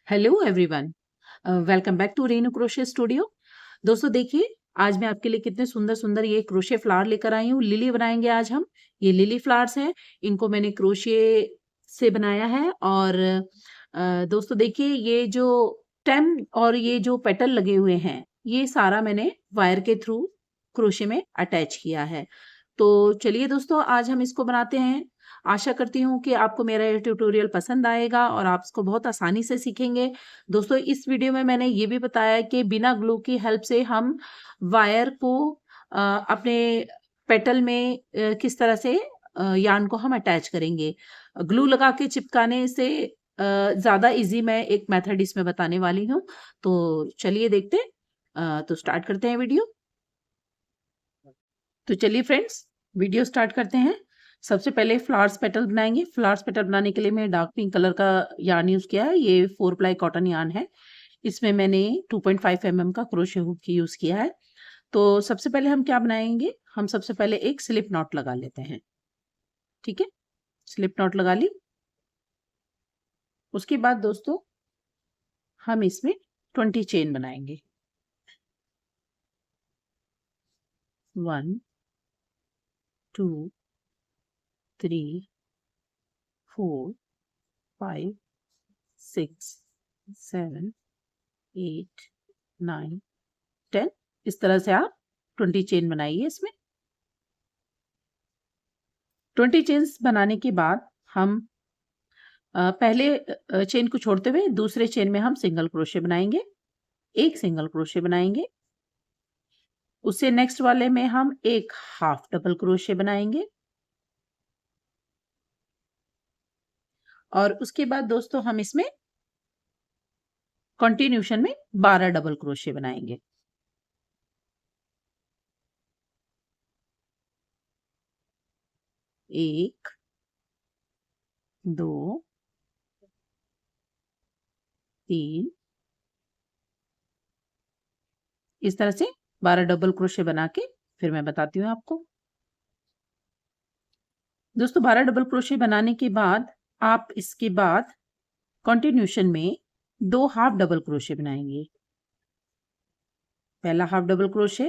Hello everyone, welcome back to Renu crochet studio. दोस्तों देखिए, आज मैं आपके लिए कितने सुंदर सुंदर ये क्रोशे फ्लावर लेकर आई हूँ। लिली बनाएंगे आज हम। ये लिली फ्लावर्स हैं, इनको मैंने क्रोशे से बनाया है। और दोस्तों देखिए, ये जो स्टेम और ये जो पेटल लगे हुए हैं, ये सारा मैंने वायर के थ्रू क्रोशे में अटैच किया है। तो चलिए दोस्तों, आज हम इसको बनाते हैं। आशा करती हूँ कि आपको मेरा ये ट्यूटोरियल पसंद आएगा और आप इसको बहुत आसानी से सीखेंगे। दोस्तों इस वीडियो में मैंने ये भी बताया कि बिना ग्लू की हेल्प से हम वायर को अपने पेटल में किस तरह से यार्न को हम अटैच करेंगे। ग्लू लगा के चिपकाने से ज़्यादा इजी मैं एक मेथड इसमें बताने वाली हूँ। तो चलिए देखते हैं। तो स्टार्ट करते हैं वीडियो। तो चलिए फ्रेंड्स, वीडियो स्टार्ट करते हैं। सबसे पहले फ्लावर्स पेटल बनाएंगे। फ्लावर्स पेटल बनाने के लिए मैं डार्क पिंक कलर का यार्न यूज किया है। ये 4 प्लाई कॉटन यार्न है। इसमें मैंने 2.5 mm का क्रोशे हुक यूज किया है। तो सबसे पहले हम क्या बनाएंगे, हम सबसे पहले एक स्लिप नॉट लगा लेते हैं। ठीक है, स्लिप नॉट लगा ली। उसके बाद दोस्तों हम इसमें 20 चेन बनाएंगे। 1 2 3 4 5 6 7 8 9 10। इस तरह से आप 20 चेन बनाइए। इसमें 20 चेन्स बनाने के बाद हम पहले चेन को छोड़ते हुए दूसरे चेन में हम सिंगल क्रोशे बनाएंगे। एक सिंगल क्रोशे बनाएंगे। उससे नेक्स्ट वाले में हम एक हाफ डबल क्रोशे बनाएंगे। और उसके बाद दोस्तों हम इसमें कंटिन्यूशन में 12 डबल क्रोशे बनाएंगे। एक, दो, तीन, इस तरह से 12 डबल क्रोशे बना के फिर मैं बताती हूँ आपको। दोस्तों 12 डबल क्रोशे बनाने के बाद आप इसके बाद कंटिन्यूशन में 2 हाफ डबल क्रोशे बनाएंगे। पहला हाफ डबल क्रोशे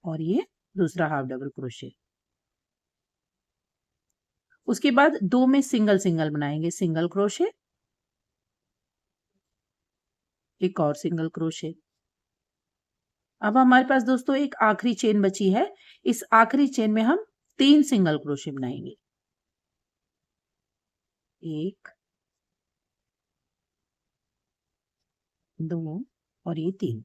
और ये दूसरा हाफ डबल क्रोशे। उसके बाद 2 में सिंगल सिंगल बनाएंगे। सिंगल क्रोशे, एक और सिंगल क्रोशे। अब हमारे पास दोस्तों एक आखिरी चेन बची है। इस आखिरी चेन में हम 3 सिंगल क्रोशे बनाएंगे। एक, दो और ये 3।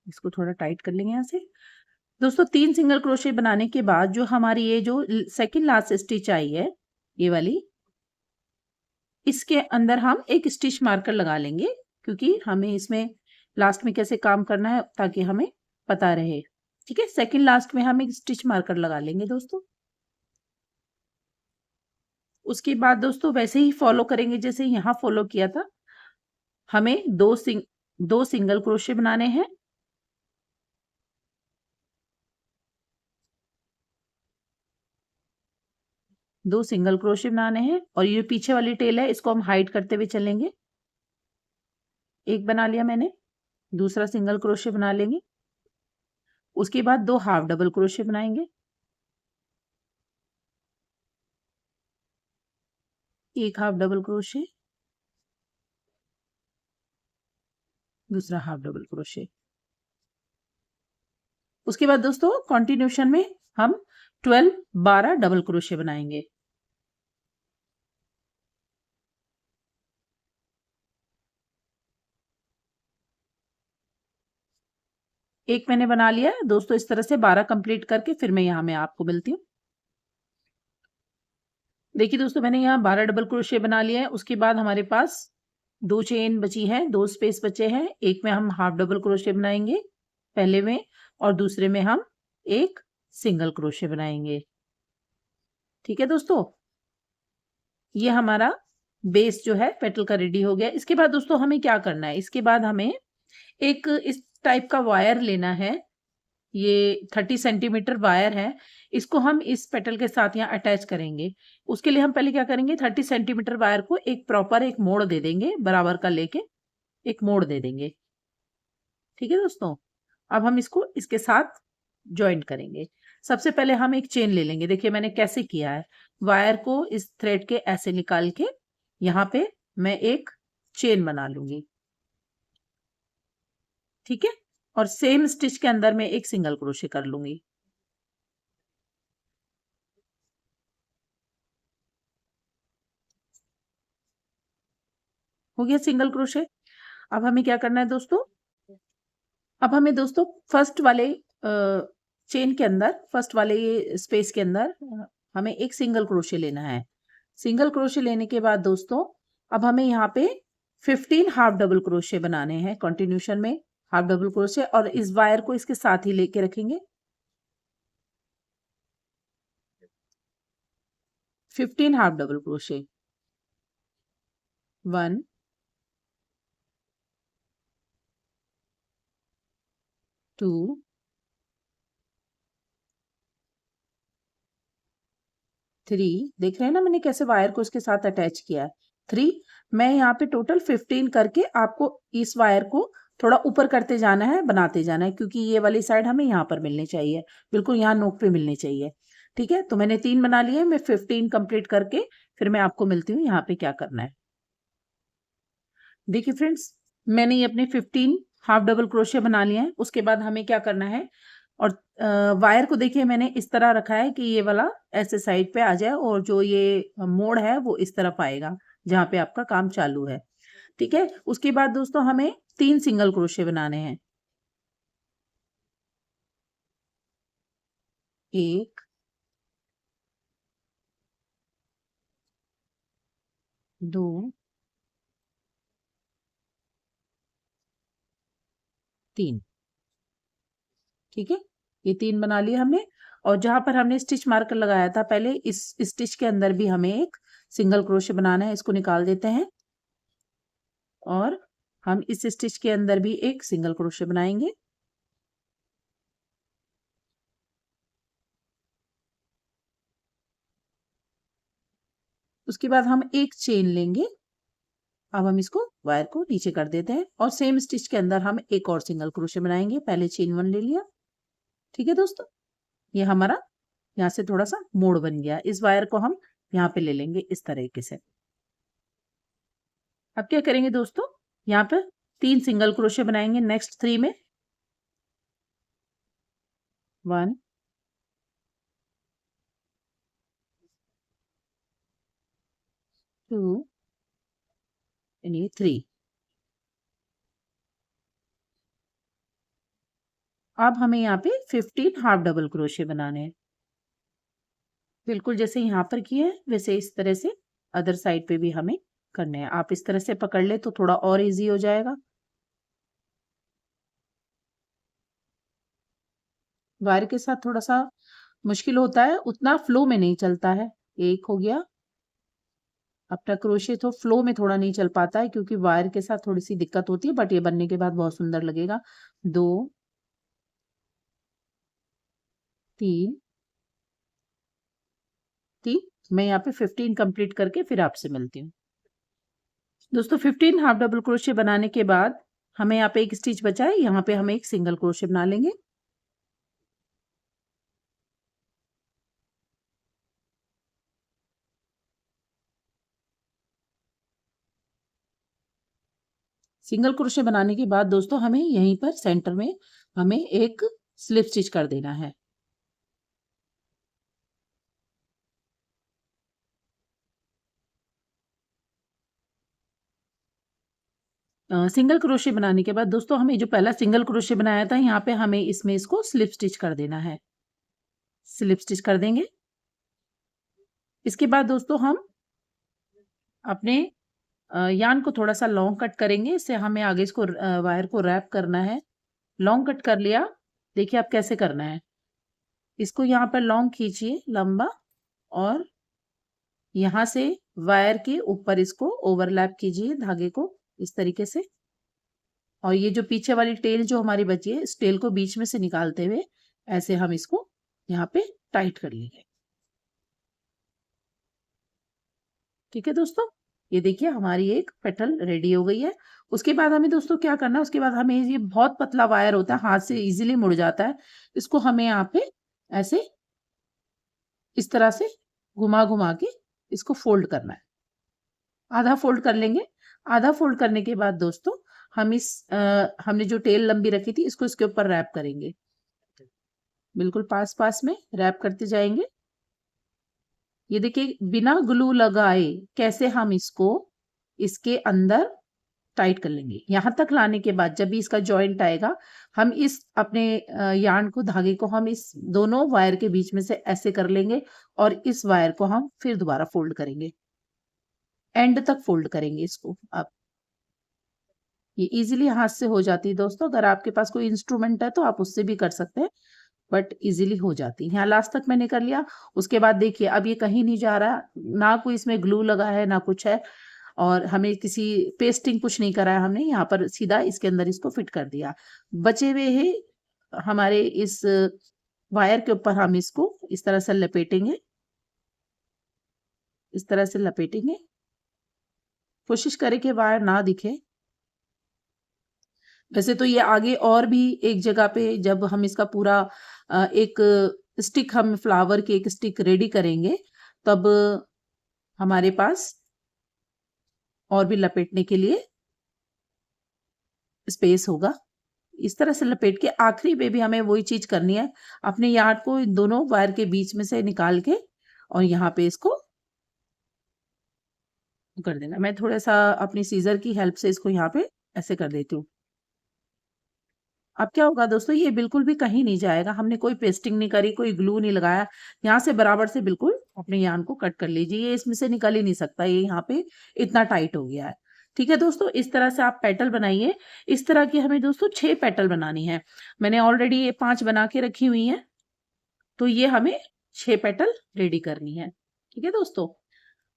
इसको थोड़ा टाइट कर लेंगे यहाँ से। दोस्तों 3 सिंगल क्रोशे बनाने के बाद जो हमारी ये जो सेकंड लास्ट स्टिच आई है, ये वाली, इसके अंदर हम एक स्टिच मार्कर लगा लेंगे, क्योंकि हमें इसमें लास्ट में कैसे काम करना है ताकि हमें पता रहे। ठीक है, सेकंड लास्ट में हम एक स्टिच मार्कर लगा लेंगे दोस्तों। उसके बाद दोस्तों वैसे ही फॉलो करेंगे जैसे यहाँ फॉलो किया था। हमें दो सिंगल क्रोशे बनाने हैं। दो सिंगल क्रोशे बनाने हैं और ये पीछे वाली टेल है, इसको हम हाइड करते हुए चलेंगे। एक बना लिया मैंने, दूसरा सिंगल क्रोशे बना लेंगे। उसके बाद 2 हाफ डबल क्रोशे बनाएंगे। एक हाफ डबल क्रोशे, दूसरा हाफ डबल क्रोशे। उसके बाद दोस्तों कंटिन्यूशन में हम 12 डबल क्रोशे बनाएंगे। एक मैंने बना लिया है दोस्तों। इस तरह से 12 कंप्लीट करके फिर मैं आपको मिलती हूँ। देखिए दोस्तों, मैंने यहाँ 12 डबल क्रोशे बना लिया है। उसके बाद हमारे पास 2 चेन बची है, 2 स्पेस बचे हैं। एक में हम हाफ डबल क्रोशे बनाएंगे पहले में, और दूसरे में हम एक सिंगल क्रोशे बनाएंगे। ठीक है दोस्तों, ये हमारा बेस जो है पेटल का रेडी हो गया। इसके बाद दोस्तों हमें क्या करना है, इसके बाद हमें एक इस टाइप का वायर लेना है। ये 30 सेंटीमीटर वायर है, इसको हम इस पेटल के साथ यहाँ अटैच करेंगे। उसके लिए हम पहले क्या करेंगे, 30 सेंटीमीटर वायर को एक प्रॉपर एक मोड़ दे देंगे, बराबर का लेके एक मोड़ दे देंगे। ठीक है दोस्तों, अब हम इसको इसके साथ ज्वाइंट करेंगे। सबसे पहले हम एक चेन ले लेंगे। देखिए मैंने कैसे किया है, वायर को इस थ्रेड के ऐसे निकाल के यहाँ पे मैं एक चेन बना लूंगी। ठीक है, और सेम स्टिच के अंदर मैं एक सिंगल क्रोशे कर लूंगी। हो गया सिंगल क्रोशे। अब हमें क्या करना है दोस्तों, अब हमें दोस्तों फर्स्ट वाले चेन के अंदर, फर्स्ट वाले ये स्पेस के अंदर हमें एक सिंगल क्रोशे लेना है। सिंगल क्रोशे लेने के बाद दोस्तों अब हमें यहाँ पे 15 हाफ डबल क्रोशे बनाने हैं कंटिन्यूशन में, हाफ डबल क्रोशे, और इस वायर को इसके साथ ही लेके रखेंगे। 15 हाफ डबल क्रोशे, 1 2 3, देख रहे हैं ना मैंने कैसे वायर को इसके साथ अटैच किया है। 3, मैं यहाँ पे टोटल 15 करके आपको इस वायर को थोड़ा ऊपर करते जाना है, बनाते जाना है, क्योंकि ये वाली साइड हमें यहाँ पर मिलनी चाहिए, बिल्कुल यहाँ नोक पे मिलनी चाहिए। ठीक है, तो मैंने 3 बना लिए, मैं 15 कंप्लीट करके फिर मैं आपको मिलती हूँ यहाँ पे क्या करना है। देखिए फ्रेंड्स, मैंने ये अपने 15 हाफ डबल क्रोशिया बना लिए हैं। उसके बाद हमें क्या करना है, और वायर को देखिए मैंने इस तरह रखा है कि ये वाला ऐसे साइड पे आ जाए और जो ये मोड़ है वो इस तरफ आएगा जहाँ पे आपका काम चालू है। ठीक है, उसके बाद दोस्तों हमें 3 सिंगल क्रोशे बनाने हैं। 1 2 3। ठीक है, ये 3 बना लिए हमने, और जहां पर हमने स्टिच मार्कर लगाया था पहले, इस स्टिच के अंदर भी हमें एक सिंगल क्रोशे बनाना है। इसको निकाल देते हैं और हम इस स्टिच के अंदर भी एक सिंगल क्रोशे बनाएंगे। उसके बाद हम एक चेन लेंगे। अब हम इसको वायर को नीचे कर देते हैं और सेम स्टिच के अंदर हम एक और सिंगल क्रोशे बनाएंगे। पहले चेन 1 ले लिया। ठीक है दोस्तों, ये हमारा यहाँ से थोड़ा सा मोड़ बन गया। इस वायर को हम यहाँ पे ले लेंगे इस तरीके से। अब क्या करेंगे दोस्तों, यहाँ पे 3 सिंगल क्रोशे बनाएंगे नेक्स्ट 3 में। 1 2 यानी 3। अब हमें यहाँ पे 15 हाफ डबल क्रोशे बनाने हैं। बिल्कुल जैसे यहाँ पर किए हैं वैसे इस तरह से अदर साइड पे भी हमें करने हैं। आप इस तरह से पकड़ ले तो थोड़ा और इजी हो जाएगा। वायर के साथ थोड़ा सा मुश्किल होता है, उतना फ्लो में नहीं चलता है। एक हो गया, अपना क्रोशे तो फ्लो में थोड़ा नहीं चल पाता है क्योंकि वायर के साथ थोड़ी सी दिक्कत होती है, बट ये बनने के बाद बहुत सुंदर लगेगा। 2 3 3, मैं यहाँ पे 15 कंप्लीट करके फिर आपसे मिलती हूँ। दोस्तों 15 हाफ डबल क्रोशे बनाने के बाद हमें यहाँ पे एक स्टिच बचा है, यहाँ पे हम एक सिंगल क्रोशे बना लेंगे। सिंगल क्रोशे बनाने के बाद दोस्तों हमें यहीं पर सेंटर में हमें एक स्लिप स्टिच कर देना है। सिंगल क्रोशे बनाने के बाद दोस्तों हमें जो पहला सिंगल क्रोशे बनाया था यहाँ पे हमें इसमें इसको स्लिप स्टिच कर देना है। स्लिप स्टिच कर देंगे। इसके बाद दोस्तों हम अपने यान को थोड़ा सा लॉन्ग कट करेंगे, इससे हमें आगे इसको वायर को रैप करना है। लॉन्ग कट कर लिया, देखिए आप कैसे करना है। इसको यहाँ पर लॉन्ग खींचिए लंबा, और यहाँ से वायर के ऊपर इसको ओवरलैप कीजिए धागे को इस तरीके से, और ये जो पीछे वाली टेल जो हमारी बची है इस टेल को बीच में से निकालते हुए ऐसे हम इसको यहाँ पे टाइट कर लेंगे। ठीक है दोस्तों, ये देखिए हमारी एक पेटल रेडी हो गई है। उसके बाद हमें दोस्तों क्या करना है, उसके बाद हमें ये बहुत पतला वायर होता है, हाथ से इजीली मुड़ जाता है। इसको हमें यहाँ पे ऐसे इस तरह से घुमा घुमा के इसको फोल्ड करना है। आधा फोल्ड कर लेंगे। आधा फोल्ड करने के बाद दोस्तों हम हमने जो टेल लंबी रखी थी इसको इसके ऊपर रैप करेंगे। बिल्कुल पास पास में रैप करते जाएंगे। ये देखिए बिना ग्लू लगाए कैसे हम इसको इसके अंदर टाइट कर लेंगे। यहां तक लाने के बाद जब भी इसका जॉइंट आएगा, हम इस अपने यार्न को, धागे को हम इस दोनों वायर के बीच में से ऐसे कर लेंगे और इस वायर को हम फिर दोबारा फोल्ड करेंगे, एंड तक फोल्ड करेंगे इसको। अब ये इजीली हाथ से हो जाती है दोस्तों। अगर आपके पास कोई इंस्ट्रूमेंट है तो आप उससे भी कर सकते हैं, बट इजीली हो जाती है। यहाँ लास्ट तक मैंने कर लिया। उसके बाद देखिए अब ये कहीं नहीं जा रहा, ना कोई इसमें ग्लू लगा है ना कुछ है, और हमें किसी पेस्टिंग कुछ नहीं करा है हमने। यहाँ पर सीधा इसके अंदर इसको फिट कर दिया। बचे हुए है हमारे इस वायर के ऊपर हम इसको इस तरह से लपेटेंगे, इस तरह से लपेटेंगे। कोशिश करें कि वायर ना दिखे। वैसे तो ये आगे और भी एक जगह पे जब हम इसका पूरा एक स्टिक, हम फ्लावर की एक स्टिक रेडी करेंगे, तब हमारे पास और भी लपेटने के लिए स्पेस होगा। इस तरह से लपेट के आखिरी में भी हमें वही चीज करनी है, अपने यार्ड को इन दोनों वायर के बीच में से निकाल के और यहाँ पे इसको कर देना। मैं थोड़ा सा अपनी सीजर की हेल्प से इसको यहाँ पे ऐसे कर देती हूँ। अब क्या होगा दोस्तों, ये बिल्कुल भी कहीं नहीं जाएगा। हमने कोई पेस्टिंग नहीं करी, कोई ग्लू नहीं लगाया। यहाँ से बराबर से बिल्कुल अपने यार्न को कट कर लीजिए। ये इसमें से निकल ही नहीं सकता, ये यहाँ पे इतना टाइट हो गया है। ठीक है दोस्तों, इस तरह से आप पेटल बनाइए। इस तरह की हमें दोस्तों 6 पेटल बनानी है। मैंने ऑलरेडी ये 5 बना के रखी हुई है, तो ये हमें 6 पेटल रेडी करनी है। ठीक है दोस्तों,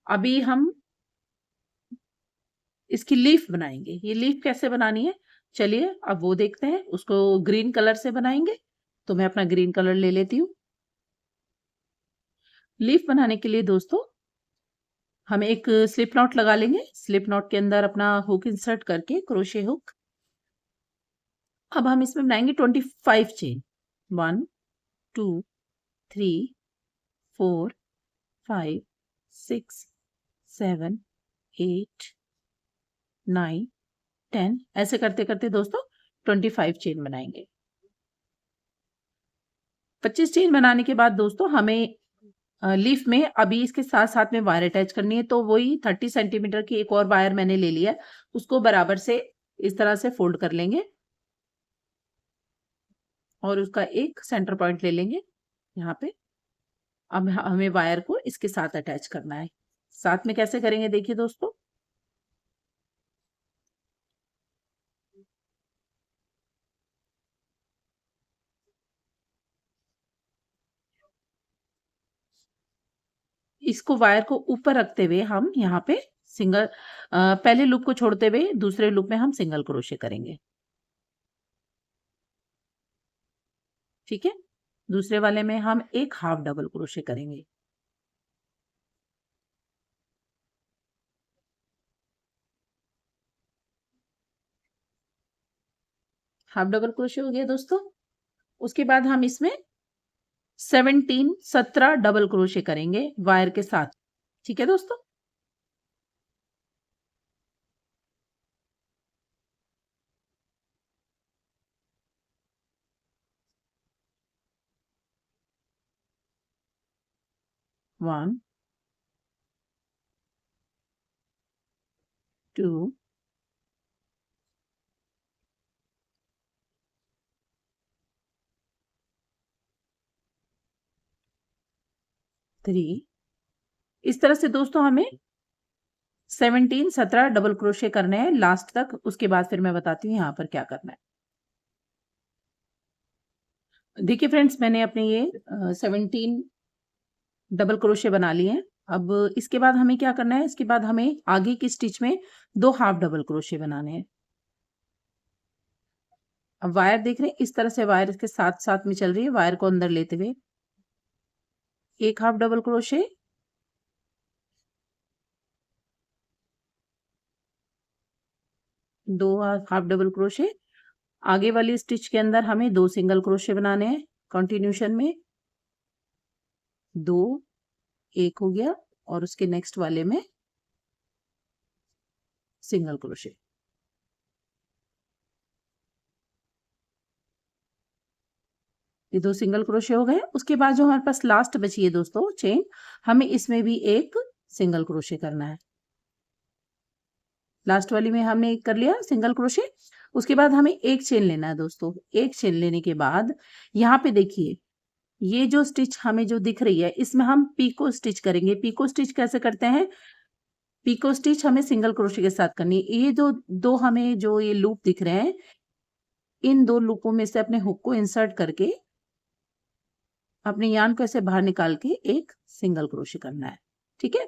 अभी हम इसकी लीफ बनाएंगे। ये लीफ कैसे बनानी है, चलिए अब वो देखते हैं। उसको ग्रीन कलर से बनाएंगे, तो मैं अपना ग्रीन कलर ले लेती हूँ। लीफ बनाने के लिए दोस्तों हम एक स्लिप नॉट लगा लेंगे। स्लिप नॉट के अंदर अपना हुक इंसर्ट करके, क्रोशे हुक। अब हम इसमें बनाएंगे 25 चेन। 1 2 3 4 5 6 7 8 9 10, ऐसे करते करते दोस्तों 25 चेन बनाएंगे। 25 चेन बनाने के बाद दोस्तों हमें लीफ में अभी इसके साथ साथ में वायर अटैच करनी है। तो वही 30 सेंटीमीटर की एक और वायर मैंने ले लिया है, उसको बराबर से इस तरह से फोल्ड कर लेंगे और उसका एक सेंटर पॉइंट ले लेंगे यहाँ पे। अब हमें वायर को इसके साथ अटैच करना है। साथ में कैसे करेंगे देखिए दोस्तों। इसको वायर को ऊपर रखते हुए हम यहाँ पे सिंगल, पहले लूप को छोड़ते हुए दूसरे लूप में हम सिंगल क्रोशे करेंगे। ठीक है, दूसरे वाले में हम एक हाफ डबल क्रोशे करेंगे। हाफ डबल क्रोशे हो गया दोस्तों। उसके बाद हम इसमें 17 डबल क्रोशे करेंगे वायर के साथ। ठीक है दोस्तों, वन 2 3। इस तरह से दोस्तों हमें 17 डबल क्रोशे करने हैं लास्ट तक। उसके बाद फिर मैं बताती हूँ यहाँ पर क्या करना है। देखिए फ्रेंड्स, मैंने अपने ये 17 डबल क्रोशे बना लिए हैं। अब इसके बाद हमें क्या करना है, इसके बाद हमें आगे की स्टिच में 2 हाफ डबल क्रोशे बनाने हैं। अब वायर देख रहे हैं, इस तरह से वायर इसके साथ साथ में चल रही है, वायर को अंदर लेते हुए एक हाफ डबल क्रोशे, दो हाफ डबल क्रोशे, आगे वाली स्टिच के अंदर हमें 2 सिंगल क्रोशे बनाने हैं कंटिन्यूशन में, 2 एक हो गया और उसके नेक्स्ट वाले में सिंगल क्रोशे। ये 2 सिंगल क्रोशे हो गए। उसके बाद जो हमारे पास लास्ट बची है दोस्तों चेन, हमें इसमें भी एक सिंगल क्रोशे करना है। लास्ट वाली में हमने एक कर लिया सिंगल क्रोशे। उसके बाद हमें एक चेन लेना है दोस्तों। एक चेन लेने के बाद यहाँ पे देखिए, ये जो स्टिच हमें जो दिख रही है, इसमें हम पीको स्टिच करेंगे। पीको स्टिच कैसे करते हैं? पीको स्टिच हमें सिंगल क्रोशे के साथ करनी है। ये जो दो हमें जो ये लूप दिख रहे हैं, इन 2 लूपों में से अपने हुक को इंसर्ट करके अपने यार्न को ऐसे बाहर निकाल के एक सिंगल क्रोशे करना है। ठीक है,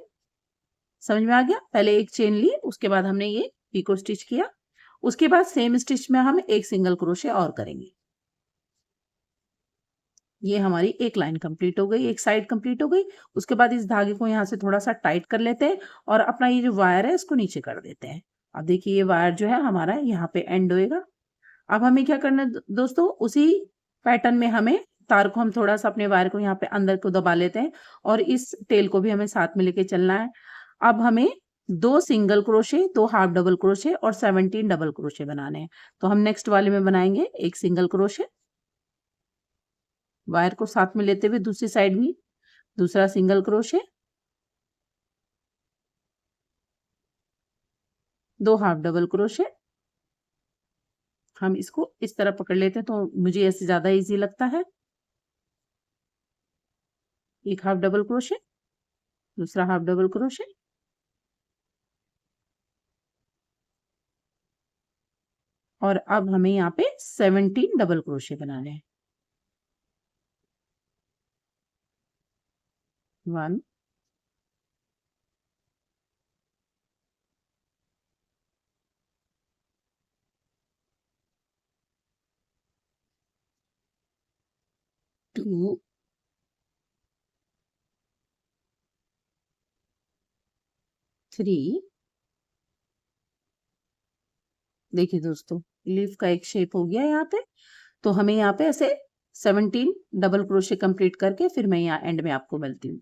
समझ में आ गया? पहले एक चेन ली, उसके बाद हमने ये पीको स्टिच किया, उसके बाद सेम स्टिच में हम एक सिंगल क्रोशे और करेंगे। ये हमारी एक लाइन कंप्लीट हो गई, एक साइड कंप्लीट हो गई। उसके बाद इस धागे को यहाँ से थोड़ा सा टाइट कर लेते हैं और अपना ये जो वायर है इसको नीचे कर देते हैं। अब देखिए ये वायर जो है हमारा यहाँ पे एंड होएगा। अब हमें क्या करना है दोस्तों, उसी पैटर्न में हमें तार को हम थोड़ा सा अपने वायर को यहाँ पे अंदर को दबा लेते हैं और इस टेल को भी हमें साथ में लेके चलना है। अब हमें 2 single crochet, 2 half double crochet और 17 डबल क्रोशे बनाने हैं। तो हम नेक्स्ट वाले में बनाएंगे एक सिंगल क्रोशे, वायर को साथ में लेते हुए दूसरी साइड में दूसरा single crochet, 2 half double crochet. हम इसको इस तरह पकड़ लेते हैं तो मुझे ऐसे ज्यादा इजी लगता है। एक हाफ डबल क्रोशे, दूसरा हाफ डबल क्रोशे, और अब हमें यहाँ पे 17 डबल क्रोशे बनाने हैं। 1 2 3। देखिए दोस्तों, लीफ का एक शेप हो गया यहाँ पे। तो हमें यहाँ पे ऐसे 17 डबल क्रोशे कंप्लीट करके फिर मैं यहाँ एंड में आपको मिलती हूँ।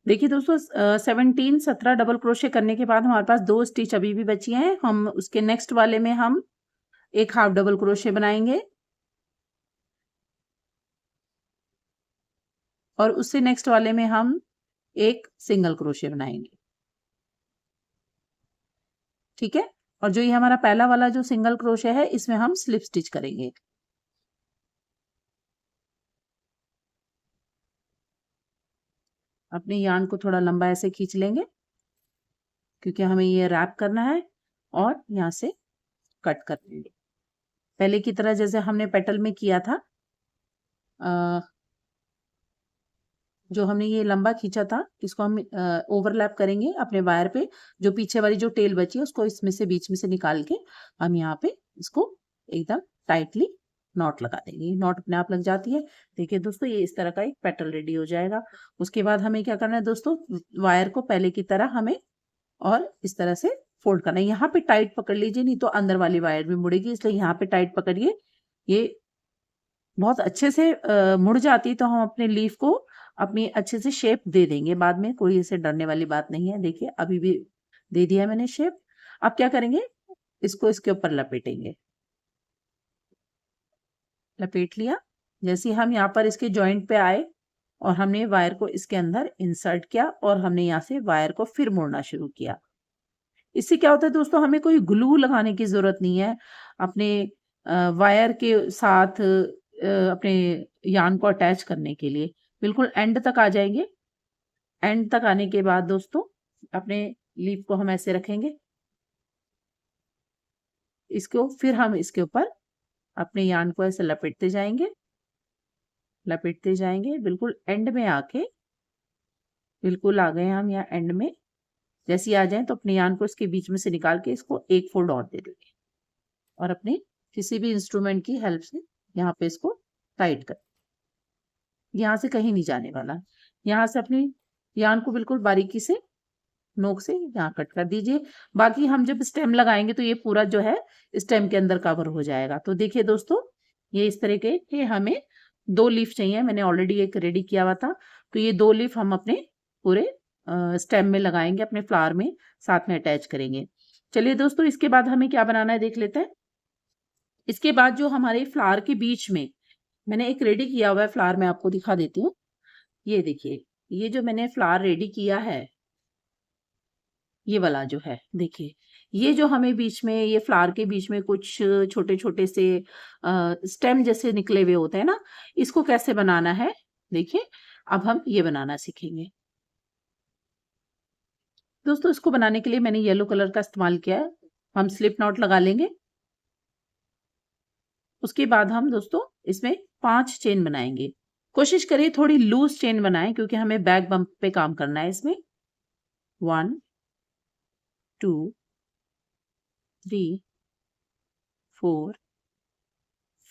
देखिए दोस्तों, 17 डबल क्रोशे करने के बाद हमारे पास 2 स्टिच अभी भी बची हैं। हम उसके नेक्स्ट वाले में हम एक हाफ डबल क्रोशे बनाएंगे और उससे नेक्स्ट वाले में हम एक सिंगल क्रोशे बनाएंगे। ठीक है, और जो ये हमारा पहला वाला जो सिंगल क्रोशे है, इसमें हम स्लिप स्टिच करेंगे। अपने यार्न को थोड़ा लंबा ऐसे खींच लेंगे क्योंकि हमें ये रैप करना है और यहाँ से कट कर लेंगे। पहले की तरह जैसे हमने पेटल में किया था, जो हमने ये लंबा खींचा था, इसको हम ओवरलैप करेंगे अपने वायर पे। जो पीछे वाली जो टेल बची है उसको इसमें से बीच में से निकाल के हम यहाँ पे इसको एकदम टाइटली नॉट लगा देंगे। नॉट अपने आप लग जाती है। देखिए दोस्तों, ये इस तरह का एक पेटल रेडी हो जाएगा। उसके बाद हमें क्या करना है दोस्तों, वायर को पहले की तरह हमें और इस तरह से फोल्ड करना है। यहाँ पे टाइट पकड़ लीजिए, नहीं तो अंदर वाली वायर भी मुड़ेगी, इसलिए यहाँ पे टाइट पकड़िए। ये बहुत अच्छे से मुड़ जाती है तो हम अपने लीफ को अपनी अच्छे से शेप दे देंगे बाद में। कोई इसे डरने वाली बात नहीं है। देखिए अभी भी दे दिया है मैंने शेप। अब क्या करेंगे, इसको इसके ऊपर लपेटेंगे। लपेट लिया। जैसे हम यहाँ पर इसके जॉइंट पे आए और हमने वायर को इसके अंदर इंसर्ट किया और हमने यहाँ से वायर को फिर मोड़ना शुरू किया। इससे क्या होता है दोस्तों, हमें कोई ग्लू लगाने की जरूरत नहीं है अपने वायर के साथ अपने यार्न को अटैच करने के लिए। बिल्कुल एंड तक आ जाएंगे। एंड तक आने के बाद दोस्तों अपने लीफ को हम ऐसे रखेंगे, इसको फिर हम इसके ऊपर अपने यार्न को ऐसे लपेटते जाएंगे, लपेटते जाएंगे। बिल्कुल एंड में आके, बिल्कुल आ गए हम यहाँ एंड में। जैसे ही आ जाए तो अपने यार्न को इसके बीच में से निकाल के इसको एक फोल्ड और दे देंगे और अपने किसी भी इंस्ट्रूमेंट की हेल्प से यहाँ पे इसको टाइट कर, यहाँ से कहीं नहीं जाने वाला। यहाँ से अपनी यान को बिल्कुल बारीकी से नोक से यहाँ कट कर दीजिए। बाकी हम जब स्टेम लगाएंगे तो ये पूरा जो है स्टेम के अंदर कवर हो जाएगा। तो देखिए दोस्तों, ये इस तरह के हमें 2 लीफ चाहिए। मैंने ऑलरेडी एक रेडी किया हुआ था, तो ये 2 लीफ हम अपने पूरे स्टेम में लगाएंगे, अपने फ्लावर में साथ में अटैच करेंगे। चलिए दोस्तों, इसके बाद हमें क्या बनाना है देख लेते हैं। इसके बाद जो हमारे फ्लावर के बीच में मैंने एक रेडी किया हुआ है फ्लावर, मैं आपको दिखा देती हूँ। ये देखिए, ये जो मैंने फ्लावर रेडी किया है, ये वाला जो है देखिए, ये जो हमें बीच में, ये फ्लावर के बीच में कुछ छोटे-छोटे से स्टेम जैसे निकले हुए होते हैं ना, इसको कैसे बनाना है देखिए, अब हम ये बनाना सीखेंगे। दोस्तों, इसको बनाने के लिए मैंने येलो कलर का इस्तेमाल किया है। हम स्लिप नॉट लगा लेंगे। उसके बाद हम दोस्तों इसमें 5 चेन बनाएंगे। कोशिश करिए थोड़ी लूज चेन बनाएं, क्योंकि हमें बैक बम्प पे काम करना है इसमें। 1 2 3 4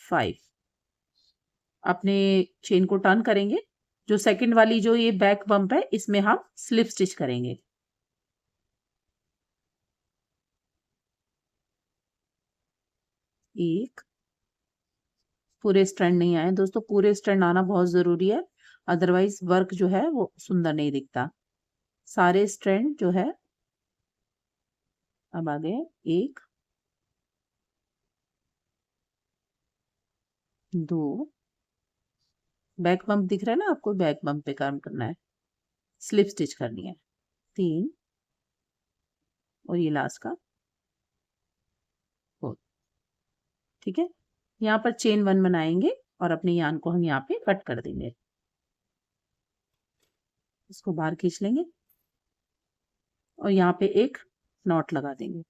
5। अपने चेन को टर्न करेंगे। जो सेकंड वाली जो ये बैक बम्प है, इसमें हम स्लिप स्टिच करेंगे। एक, पूरे स्ट्रैंड नहीं आए दोस्तों, पूरे स्ट्रैंड आना बहुत जरूरी है, अदरवाइज वर्क जो है वो सुंदर नहीं दिखता। सारे स्ट्रैंड जो है अब आ गए। 1 2, बैक बम्प दिख रहा है ना आपको, बैक बम्प पे काम करना है, स्लिप स्टिच करनी है। 3 और ये लास्ट का 4। ठीक है, यहाँ पर चेन 1 बनाएंगे और अपने यान को हम यहाँ पे कट कर देंगे। इसको बाहर खींच लेंगे और यहाँ पे एक नॉट लगा देंगे।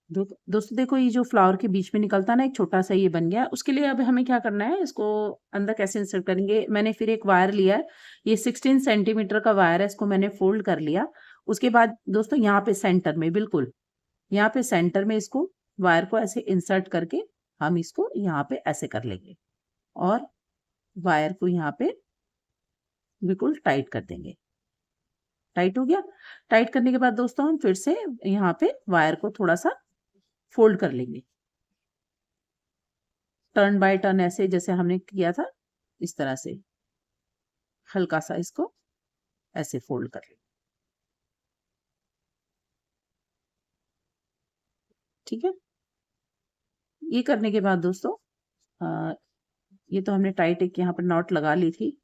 दोस्तों देखो, ये जो फ्लावर के बीच में निकलता है ना, एक छोटा सा ये बन गया। उसके लिए अब हमें क्या करना है, इसको अंदर कैसे इंसर्ट करेंगे। मैंने फिर एक वायर लिया है, ये 16 सेंटीमीटर का वायर है, इसको मैंने फोल्ड कर लिया। उसके बाद दोस्तों यहाँ पे सेंटर में, बिल्कुल यहाँ पे सेंटर में इसको वायर को ऐसे इंसर्ट करके हम इसको यहाँ पे ऐसे कर लेंगे और वायर को यहाँ पे बिल्कुल टाइट कर देंगे। टाइट हो गया। टाइट करने के बाद दोस्तों हम फिर से यहाँ पे वायर को थोड़ा सा फोल्ड कर लेंगे, टर्न बाय टर्न, ऐसे जैसे हमने किया था इस तरह से हल्का सा इसको ऐसे फोल्ड कर लेंगे। ठीक है, ये करने के बाद दोस्तों ये तो हमने टाइट एक यहाँ पर नॉट लगा ली थी,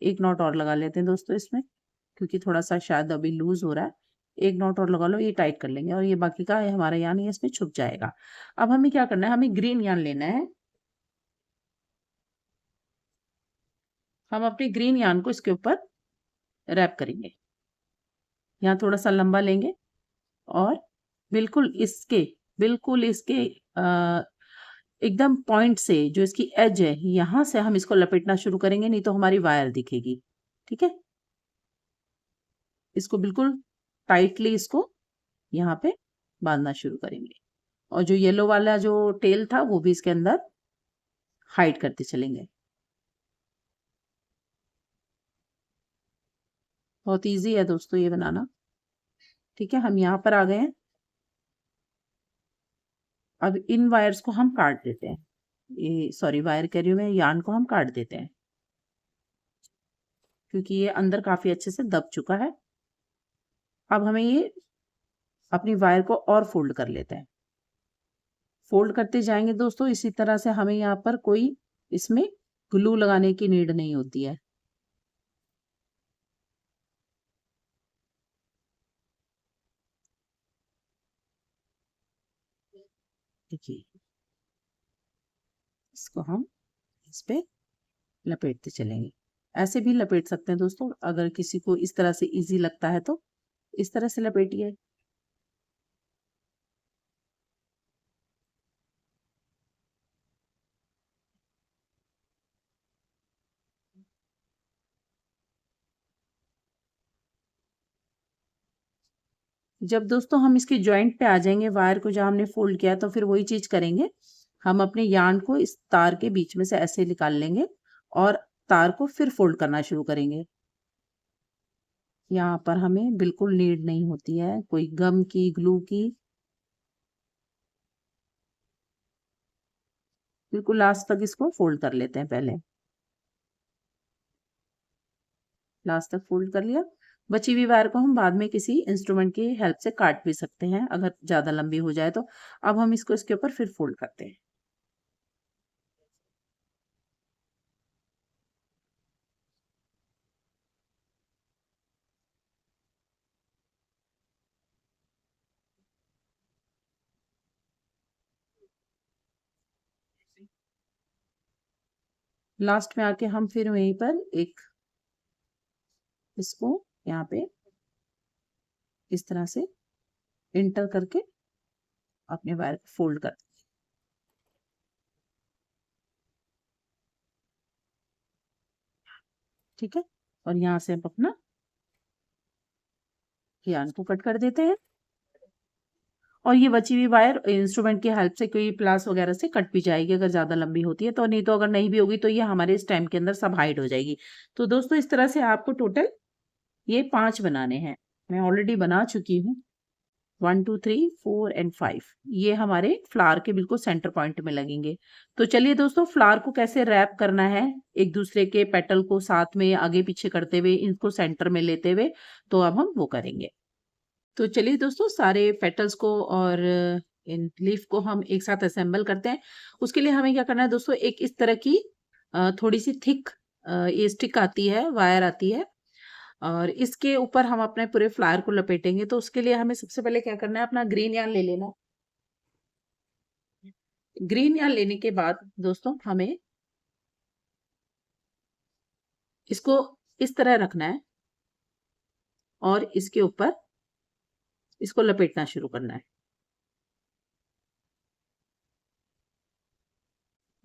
एक नॉट और लगा लेते हैं दोस्तों इसमें, क्योंकि थोड़ा सा शायद अभी लूज हो रहा है। एक नॉट और लगा लो, ये टाइट कर लेंगे और ये बाकी का है हमारा यान, ये इसमें छुप जाएगा। अब हमें क्या करना है, हमें ग्रीन यान लेना है। हम अपने ग्रीन यान को इसके ऊपर रैप करेंगे। यहाँ थोड़ा सा लंबा लेंगे और बिल्कुल इसके एकदम पॉइंट से, जो इसकी एज है, यहाँ से हम इसको लपेटना शुरू करेंगे, नहीं तो हमारी वायर दिखेगी। ठीक है, इसको बिल्कुल टाइटली इसको यहाँ पे बांधना शुरू करेंगे और जो येलो वाला जो टेल था वो भी इसके अंदर हाइड करते चलेंगे। बहुत इजी है दोस्तों ये बनाना। ठीक है, हम यहाँ पर आ गए हैं। अब इन वायर्स को हम काट देते हैं, ये सॉरी वायर कह रही हूँ मैं, यान को हम काट देते हैं, क्योंकि ये अंदर काफी अच्छे से दब चुका है। अब हमें ये अपनी वायर को और फोल्ड कर लेते हैं। फोल्ड करते जाएंगे दोस्तों, इसी तरह से हमें यहाँ पर कोई इसमें ग्लू लगाने की नीड नहीं होती है। देखिए, इसको हम इस पे लपेटते चलेंगे। ऐसे भी लपेट सकते हैं दोस्तों, अगर किसी को इस तरह से इजी लगता है तो इस तरह से लपेटिए। जब दोस्तों हम इसके जॉइंट पे आ जाएंगे वायर को जहाँ हमने फोल्ड किया, तो फिर वही चीज करेंगे। हम अपने यार्न को इस तार के बीच में से ऐसे निकाल लेंगे और तार को फिर फोल्ड करना शुरू करेंगे। यहाँ पर हमें बिल्कुल नीड नहीं होती है कोई गम की, ग्लू की। बिल्कुल लास्ट तक इसको फोल्ड कर लेते हैं पहले। लास्ट तक फोल्ड कर लिया। बची हुई वायर को हम बाद में किसी इंस्ट्रूमेंट की हेल्प से काट भी सकते हैं अगर ज्यादा लंबी हो जाए तो। अब हम इसको इसके ऊपर फिर फोल्ड करते हैं। लास्ट में आके हम फिर वहीं पर एक इसको यहाँ पे इस तरह से इंटर करके अपने वायर को फोल्ड कर। ठीक है, और यहाँ से हम अपना यार्न को कट कर देते हैं। और ये बची हुई वायर इंस्ट्रूमेंट की हेल्प से कोई प्लास वगैरह से कट भी जाएगी अगर ज़्यादा लंबी होती है तो, नहीं तो अगर नहीं भी होगी तो ये हमारे स्टेम के अंदर सब हाइड हो जाएगी। तो दोस्तों इस तरह से आपको टोटल ये 5 बनाने हैं। मैं ऑलरेडी बना चुकी हूँ। 1 2 3 4 एंड 5 ये हमारे फ्लावर के बिल्कुल सेंटर पॉइंट में लगेंगे। तो चलिए दोस्तों, फ्लावर को कैसे रैप करना है एक दूसरे के पेटल को साथ में आगे पीछे करते हुए, इनको सेंटर में लेते हुए, तो अब हम वो करेंगे। तो चलिए दोस्तों, सारे पेटल्स को और इन लीफ को हम एक साथ असेंबल करते हैं। उसके लिए हमें क्या करना है दोस्तों, एक इस तरह की थोड़ी सी थिक ये स्टिक आती है, वायर आती है, और इसके ऊपर हम अपने पूरे फ्लावर को लपेटेंगे। तो उसके लिए हमें सबसे पहले क्या करना है, अपना ग्रीन यार्न ले लेना। ग्रीन यार्न लेने के बाद दोस्तों हमें इसको इस तरह रखना है और इसके ऊपर इसको लपेटना शुरू करना है।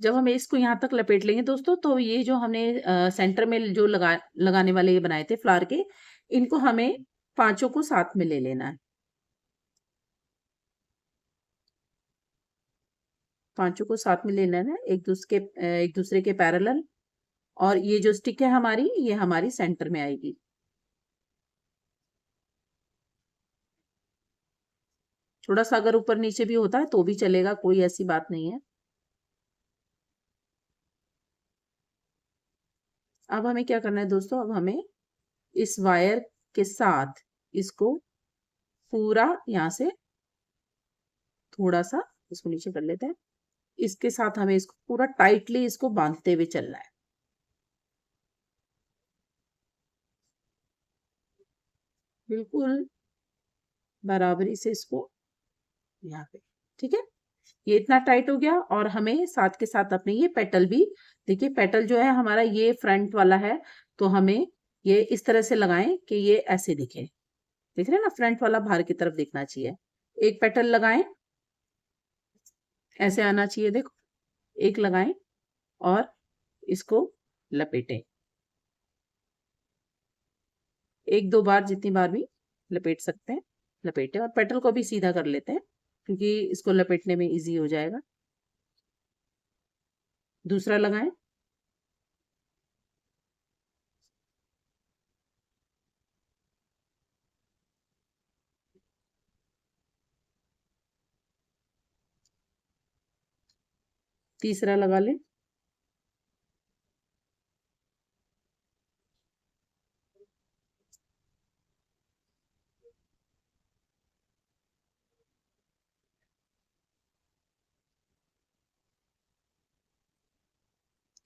जब हम इसको यहाँ तक लपेट लेंगे दोस्तों, तो ये जो हमने सेंटर में जो लगाने वाले ये बनाए थे फ्लावर के, इनको हमें पांचों को साथ में ले लेना है। पांचों को साथ में ले लेना है, एक दूसरे के पैरेलल। और ये जो स्टिक है हमारी, ये हमारी सेंटर में आएगी। थोड़ा सा अगर ऊपर नीचे भी होता है तो भी चलेगा, कोई ऐसी बात नहीं है। अब हमें क्या करना है दोस्तों, अब हमें इस वायर के साथ इसको पूरा यहाँ से थोड़ा सा इसको नीचे कर लेते हैं। इसके साथ हमें इसको पूरा टाइटली इसको बांधते हुए चलना है। बिल्कुल बराबरी से इसको यहाँ पे। ठीक है, ये इतना टाइट हो गया। और हमें साथ के साथ अपने ये पेटल भी, देखिए पेटल जो है हमारा ये फ्रंट वाला है, तो हमें ये इस तरह से लगाएं कि ये ऐसे दिखे। देख रहे हैं ना, फ्रंट वाला बाहर की तरफ दिखना चाहिए। एक पेटल लगाएं, ऐसे आना चाहिए, देखो। एक लगाएं और इसको लपेटें। एक दो बार, जितनी बार भी लपेट सकते हैं लपेटें। और पेटल को भी सीधा कर लेते हैं क्योंकि इसको लपेटने में इजी हो जाएगा। दूसरा लगाएं। तीसरा लगा लें।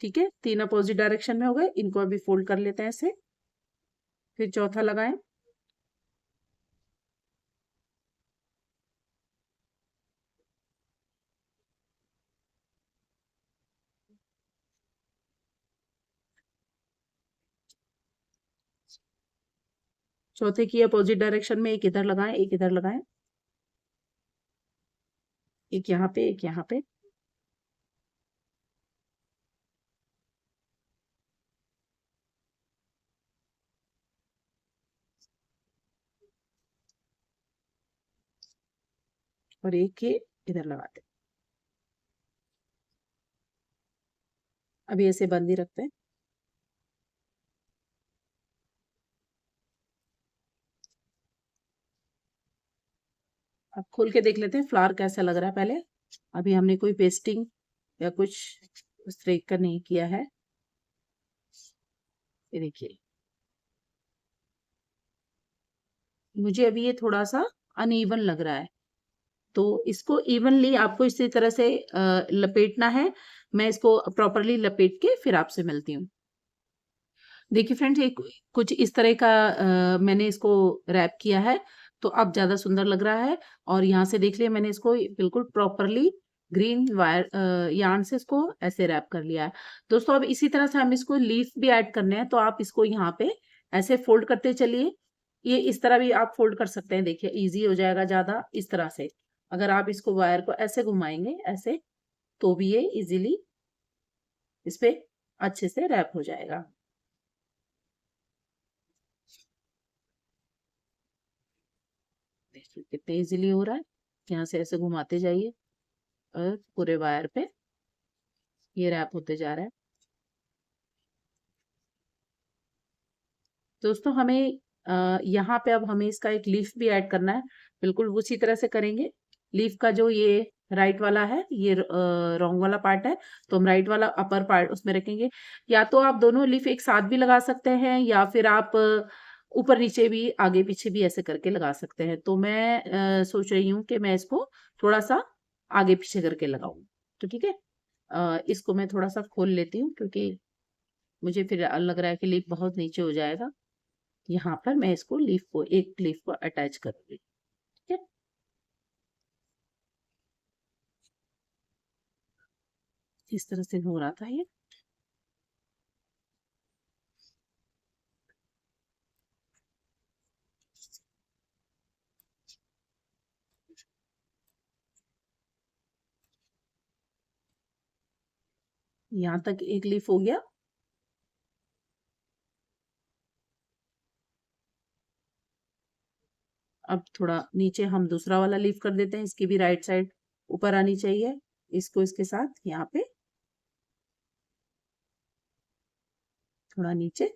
ठीक है, तीन अपोजिट डायरेक्शन में हो गए, इनको अभी फोल्ड कर लेते हैं ऐसे। फिर चौथा लगाएं। चौथे की अपोजिट डायरेक्शन में एक इधर लगाएं, एक इधर लगाएं। एक यहाँ पे, एक यहाँ पे। और एक ये इधर लगाते हैं। अभी ऐसे बंद ही रखते हैं। अब खोल के देख लेते हैं फ्लावर कैसा लग रहा है पहले। अभी हमने कोई पेस्टिंग या कुछ उस तरह का नहीं किया है। ये देखिए, मुझे अभी ये थोड़ा सा अनइवन लग रहा है, तो इसको इवनली आपको इसी तरह से लपेटना है। मैं इसको प्रॉपरली लपेट के फिर आपसे मिलती हूँ। देखिए फ्रेंड्स, एक कुछ इस तरह का मैंने इसको रैप किया है, तो अब ज़्यादा सुंदर लग रहा है। और यहाँ से देख लिया मैंने इसको बिल्कुल प्रॉपरली ग्रीन वायर यार्न से इसको ऐसे रैप कर लिया है। दोस्तों अब इसी तरह से हम इसको लीफ भी ऐड करने हैं, तो आप इसको यहाँ पे ऐसे फोल्ड करते चलिए। ये इस तरह भी आप फोल्ड कर सकते हैं, देखिए इजी हो जाएगा ज़्यादा इस तरह से। अगर आप इसको वायर को ऐसे घुमाएंगे ऐसे, तो भी ये इजीली इस पे अच्छे से रैप हो जाएगा। देखिए कितने इजीली हो रहा है। यहाँ से ऐसे घुमाते जाइए और पूरे वायर पे ये रैप होते जा रहा है। दोस्तों हमें यहाँ पे अब हमें इसका एक लीफ भी ऐड करना है, बिल्कुल उसी तरह से करेंगे। लीफ का जो ये राइट वाला है, ये रॉन्ग वाला पार्ट है, तो हम राइट वाला अपर पार्ट उसमें रखेंगे। या तो आप दोनों लीफ एक साथ भी लगा सकते हैं, या फिर आप ऊपर नीचे भी आगे पीछे भी ऐसे करके लगा सकते हैं। तो मैं सोच रही हूँ कि मैं इसको थोड़ा सा आगे पीछे करके लगाऊं। तो ठीक है, इसको मैं थोड़ा सा खोल लेती हूँ, क्योंकि मुझे फिर लग रहा है कि लीफ बहुत नीचे हो जाएगा। यहाँ पर मैं इसको लीफ को एक लीफ को अटैच करूंगी। ठीक है, इस तरह से हो रहा था ये। यहाँ तक एक लीफ हो गया। अब थोड़ा नीचे हम दूसरा वाला लीफ कर देते हैं, इसकी भी राइट साइड ऊपर आनी चाहिए। इसको इसके साथ यहाँ पे थोड़ा नीचे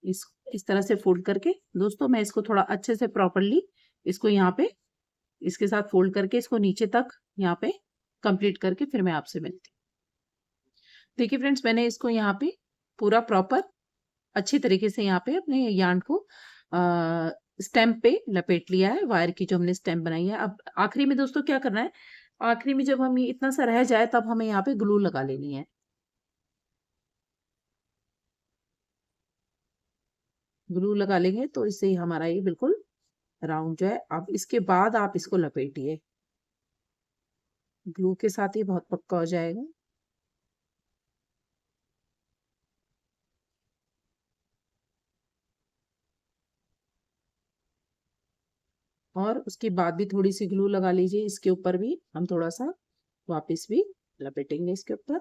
इस इस तरह से फोल्ड करके, दोस्तों मैं इसको थोड़ा अच्छे से प्रॉपरली इसको यहाँ पे इसके साथ फोल्ड करके इसको नीचे तक यहाँ पे कंप्लीट करके फिर मैं आपसे मिलती हूँ। देखिए फ्रेंड्स, मैंने इसको यहाँ पे पूरा प्रॉपर अच्छी तरीके से यहाँ पे अपने यार्न को स्टेम पे लपेट लिया है, वायर की जो हमने स्टेम बनाई है। अब आखिरी में दोस्तों क्या करना है, आखिरी में जब हम ये इतना सा रह जाए तब हमें यहाँ पे ग्लू लगा लेनी है। ग्लू लगा लेंगे तो इससे ही हमारा ये बिल्कुल राउंड जो है। अब इसके बाद आप इसको लपेटिए, ग्लू के साथ ही बहुत पक्का हो जाएगा। और उसके बाद भी थोड़ी सी ग्लू लगा लीजिए, इसके ऊपर भी हम थोड़ा सा वापस भी लपेटेंगे इसके ऊपर।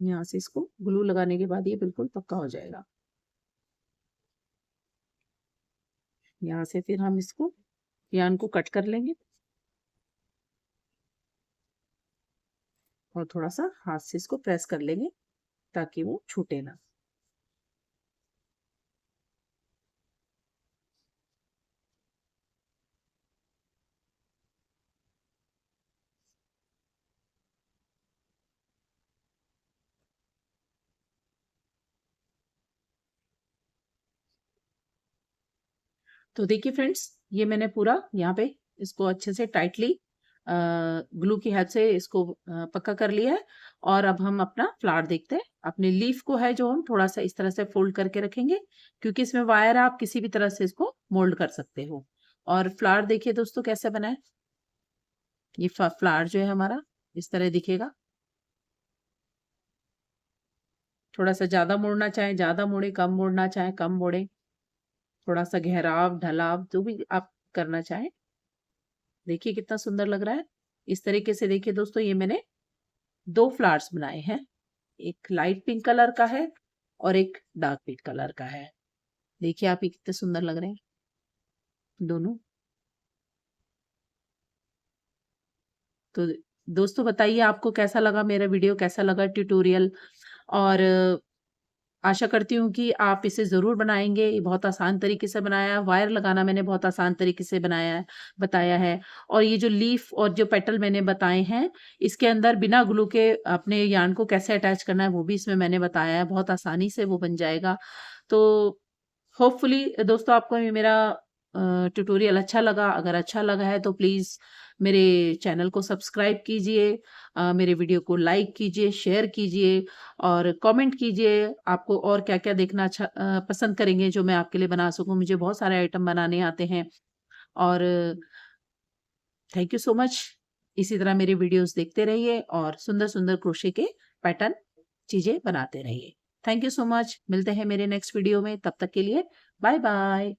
यहाँ से इसको ग्लू लगाने के बाद ये बिल्कुल पक्का हो जाएगा। यहाँ से फिर हम इसको यार्न को कट कर लेंगे और थोड़ा सा हाथ से इसको प्रेस कर लेंगे ताकि वो छूटे ना। तो देखिए फ्रेंड्स, ये मैंने पूरा यहाँ पे इसको अच्छे से टाइटली ग्लू की हेल्प से इसको पक्का कर लिया है। और अब हम अपना फ्लावर देखते हैं। अपने लीफ को है जो हम थोड़ा सा इस तरह से फोल्ड करके रखेंगे, क्योंकि इसमें वायर है, आप किसी भी तरह से इसको मोल्ड कर सकते हो। और फ्लावर देखिए दोस्तों कैसे बना है। ये फ्लावर जो है हमारा इस तरह दिखेगा। थोड़ा सा ज्यादा मोड़ना चाहे ज्यादा मोड़े, कम मोड़ना चाहे कम मोड़े, थोड़ा सा घेराव ढलाव जो भी आप करना चाहें। देखिए कितना सुंदर लग रहा है। इस तरीके से देखिए दोस्तों, ये मैंने 2 फ्लावर्स बनाए हैं। एक लाइट पिंक कलर का है और एक डार्क पिंक कलर का है। देखिए आप ये कितने सुंदर लग रहे हैं दोनों। तो दोस्तों बताइए आपको कैसा लगा मेरा वीडियो, कैसा लगा ट्यूटोरियल? और आशा करती हूँ कि आप इसे ज़रूर बनाएँगे। ये बहुत आसान तरीके से बनाया है, वायर लगाना मैंने बहुत आसान तरीके से बताया है। और ये जो लीफ और जो पेटल मैंने बताए हैं, इसके अंदर बिना ग्लू के अपने यार्न को कैसे अटैच करना है, वो भी इसमें मैंने बताया है। बहुत आसानी से वो बन जाएगा। तो होपफुली दोस्तों आपको ये मेरा ट्यूटोरियल अच्छा लगा। अगर अच्छा लगा है तो प्लीज़ मेरे चैनल को सब्सक्राइब कीजिए, मेरे वीडियो को लाइक कीजिए, शेयर कीजिए और कमेंट कीजिए आपको और क्या-क्या देखना पसंद करेंगे जो मैं आपके लिए बना सकूँ। मुझे बहुत सारे आइटम बनाने आते हैं और थैंक यू सो मच। इसी तरह मेरे वीडियोज़ देखते रहिए और सुंदर-सुंदर क्रोशे के पैटर्न चीज़ें बनाते रहिए। Thank you so much. मिलते हैं मेरे नेक्स्ट वीडियो में, तब तक के लिए बाय-बाय।